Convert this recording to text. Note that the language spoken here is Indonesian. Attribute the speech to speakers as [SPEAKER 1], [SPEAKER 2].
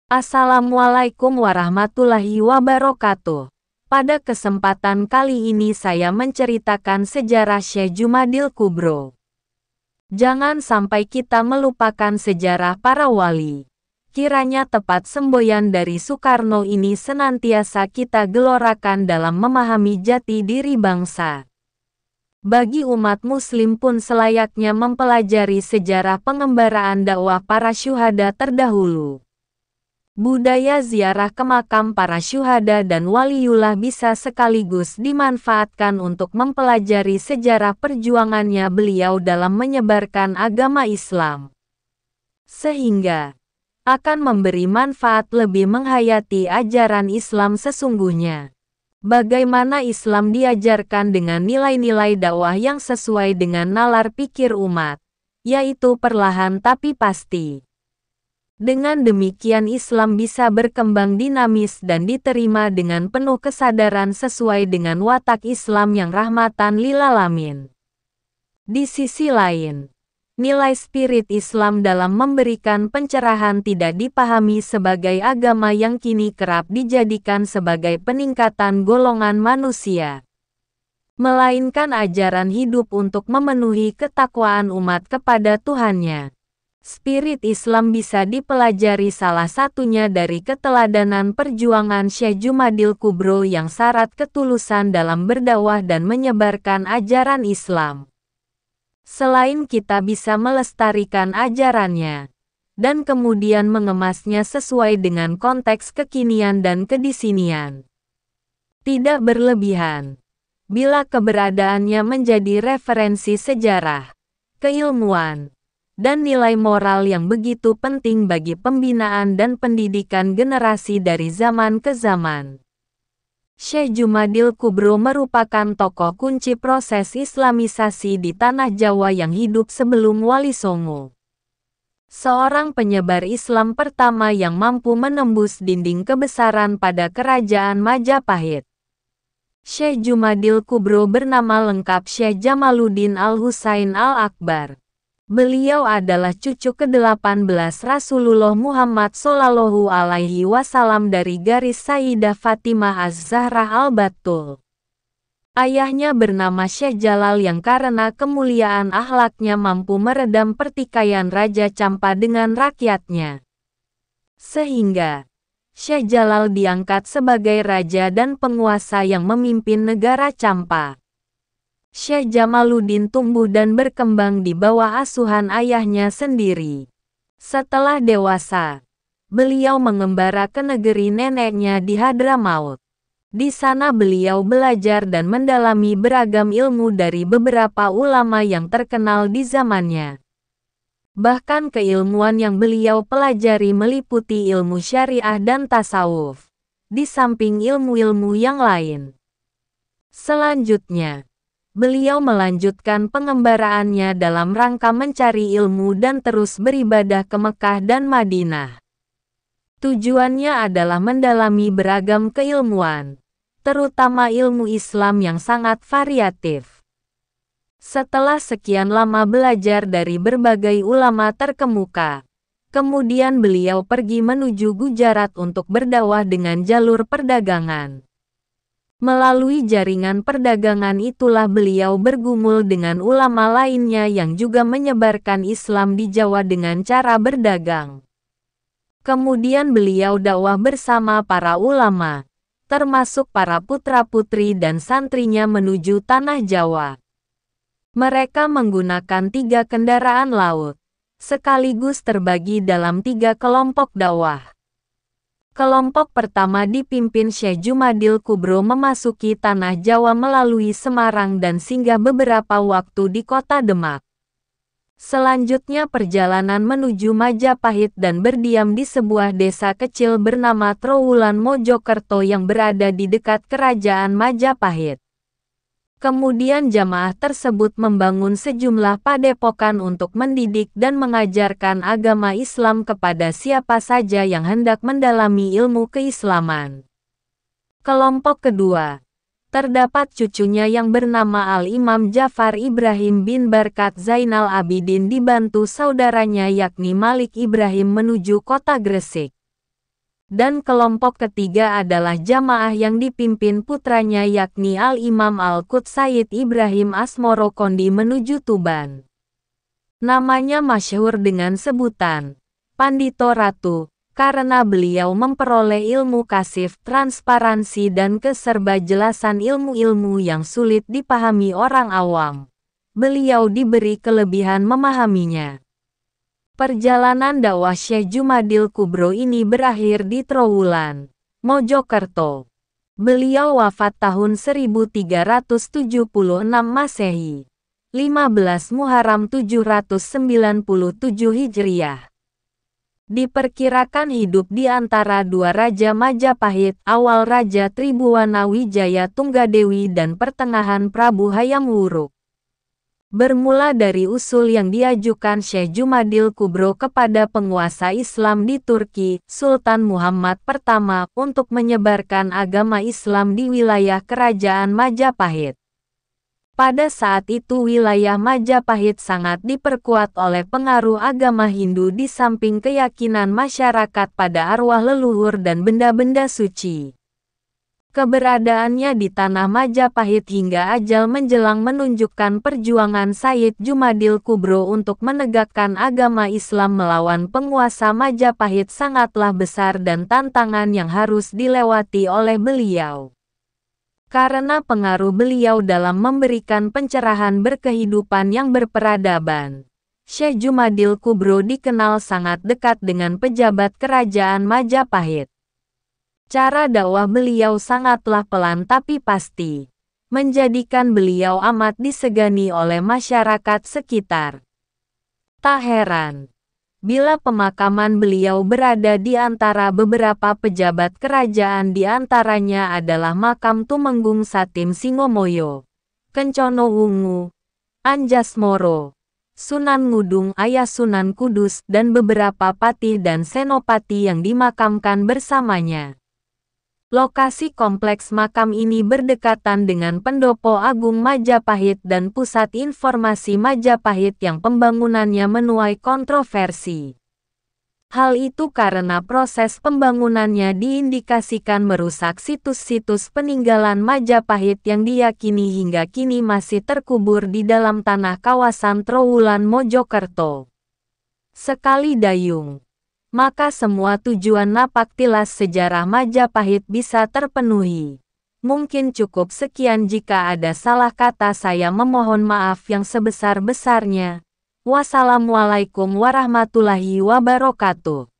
[SPEAKER 1] Assalamualaikum warahmatullahi wabarakatuh. Pada kesempatan kali ini saya menceritakan sejarah Syekh Jumadil Kubro. Jangan sampai kita melupakan sejarah para wali. Kiranya tepat semboyan dari Soekarno ini senantiasa kita gelorakan dalam memahami jati diri bangsa. Bagi umat muslim pun selayaknya mempelajari sejarah pengembaraan dakwah para syuhada terdahulu. Budaya ziarah ke makam para syuhada dan waliullah bisa sekaligus dimanfaatkan untuk mempelajari sejarah perjuangannya beliau dalam menyebarkan agama Islam. Sehingga akan memberi manfaat lebih menghayati ajaran Islam sesungguhnya. Bagaimana Islam diajarkan dengan nilai-nilai dakwah yang sesuai dengan nalar pikir umat, yaitu perlahan tapi pasti. Dengan demikian Islam bisa berkembang dinamis dan diterima dengan penuh kesadaran sesuai dengan watak Islam yang rahmatan lil alamin. Di sisi lain, nilai spirit Islam dalam memberikan pencerahan tidak dipahami sebagai agama yang kini kerap dijadikan sebagai peningkatan golongan manusia, melainkan ajaran hidup untuk memenuhi ketakwaan umat kepada Tuhannya. Spirit Islam bisa dipelajari salah satunya dari keteladanan perjuangan Syekh Jumadil Kubro yang syarat ketulusan dalam berdakwah dan menyebarkan ajaran Islam. Selain kita bisa melestarikan ajarannya, dan kemudian mengemasnya sesuai dengan konteks kekinian dan kedisinian. Tidak berlebihan, bila keberadaannya menjadi referensi sejarah, keilmuan, dan nilai moral yang begitu penting bagi pembinaan dan pendidikan generasi dari zaman ke zaman. Syekh Jumadil Kubro merupakan tokoh kunci proses Islamisasi di tanah Jawa yang hidup sebelum Wali Songo. Seorang penyebar Islam pertama yang mampu menembus dinding kebesaran pada kerajaan Majapahit. Syekh Jumadil Kubro bernama lengkap Syekh Jamaluddin Al-Husain Al-Akbar. Beliau adalah cucu ke-18 Rasulullah Muhammad Shallallahu Alaihi Wasallam dari garis Sayyidah Fatimah Az-Zahra Al-Batul. Ayahnya bernama Syekh Jalal yang karena kemuliaan akhlaknya mampu meredam pertikaian Raja Campa dengan rakyatnya. Sehingga Syekh Jalal diangkat sebagai raja dan penguasa yang memimpin negara Campa. Syekh Jamaluddin tumbuh dan berkembang di bawah asuhan ayahnya sendiri. Setelah dewasa, beliau mengembara ke negeri neneknya di Hadramaut. Di sana beliau belajar dan mendalami beragam ilmu dari beberapa ulama yang terkenal di zamannya. Bahkan keilmuan yang beliau pelajari meliputi ilmu syariah dan tasawuf, di samping ilmu-ilmu yang lain. Selanjutnya, beliau melanjutkan pengembaraannya dalam rangka mencari ilmu dan terus beribadah ke Mekah dan Madinah. Tujuannya adalah mendalami beragam keilmuan, terutama ilmu Islam yang sangat variatif. Setelah sekian lama belajar dari berbagai ulama terkemuka, kemudian beliau pergi menuju Gujarat untuk berdakwah dengan jalur perdagangan. Melalui jaringan perdagangan itulah beliau bergumul dengan ulama lainnya yang juga menyebarkan Islam di Jawa dengan cara berdagang. Kemudian beliau dakwah bersama para ulama, termasuk para putra-putri dan santrinya menuju tanah Jawa. Mereka menggunakan 3 kendaraan laut, sekaligus terbagi dalam 3 kelompok dakwah. Kelompok pertama dipimpin Syekh Jumadil Kubro memasuki tanah Jawa melalui Semarang dan singgah beberapa waktu di kota Demak. Selanjutnya perjalanan menuju Majapahit dan berdiam di sebuah desa kecil bernama Trowulan Mojokerto yang berada di dekat kerajaan Majapahit. Kemudian jamaah tersebut membangun sejumlah padepokan untuk mendidik dan mengajarkan agama Islam kepada siapa saja yang hendak mendalami ilmu keislaman. Kelompok kedua, terdapat cucunya yang bernama Al-Imam Ja'far Ibrahim bin Barkat Zainal Abidin dibantu saudaranya yakni Malik Ibrahim menuju kota Gresik. Dan kelompok ketiga adalah jamaah yang dipimpin putranya yakni Al-Imam Al-Quds Sayyid Ibrahim Asmorokondi menuju Tuban. Namanya masyhur dengan sebutan Pandito Ratu, karena beliau memperoleh ilmu kasif, transparansi dan keserbajelasan ilmu-ilmu yang sulit dipahami orang awam. Beliau diberi kelebihan memahaminya. Perjalanan dakwah Syekh Jumadil Kubro ini berakhir di Trowulan, Mojokerto. Beliau wafat tahun 1376 Masehi. 15 Muharram 797 Hijriah. Diperkirakan hidup di antara dua Raja Majapahit, awal Raja Tribhuwana Wijaya Tunggadewi dan pertengahan Prabu Hayam Wuruk. Bermula dari usul yang diajukan Syekh Jumadil Kubro kepada penguasa Islam di Turki, Sultan Muhammad pertama, untuk menyebarkan agama Islam di wilayah Kerajaan Majapahit. Pada saat itu wilayah Majapahit sangat diperkuat oleh pengaruh agama Hindu di samping keyakinan masyarakat pada arwah leluhur dan benda-benda suci. Keberadaannya di tanah Majapahit hingga ajal menjelang menunjukkan perjuangan Sayyid Jumadil Kubro untuk menegakkan agama Islam melawan penguasa Majapahit sangatlah besar dan tantangan yang harus dilewati oleh beliau. Karena pengaruh beliau dalam memberikan pencerahan berkehidupan yang berperadaban, Syekh Jumadil Kubro dikenal sangat dekat dengan pejabat kerajaan Majapahit. Cara dakwah beliau sangatlah pelan tapi pasti, menjadikan beliau amat disegani oleh masyarakat sekitar. Tak heran bila pemakaman beliau berada di antara beberapa pejabat kerajaan, di antaranya adalah makam Tumenggung Satim Singomoyo, Kencono Wungu, Anjasmoro, Sunan Ngudung Ayah Sunan Kudus dan beberapa patih dan senopati yang dimakamkan bersamanya. Lokasi kompleks makam ini berdekatan dengan Pendopo Agung Majapahit dan Pusat Informasi Majapahit yang pembangunannya menuai kontroversi. Hal itu karena proses pembangunannya diindikasikan merusak situs-situs peninggalan Majapahit yang diyakini hingga kini masih terkubur di dalam tanah kawasan Trowulan Mojokerto. Sekali dayung, maka semua tujuan napaktilas sejarah Majapahit bisa terpenuhi. Mungkin cukup sekian, jika ada salah kata saya memohon maaf yang sebesar-besarnya. Wassalamualaikum warahmatullahi wabarakatuh.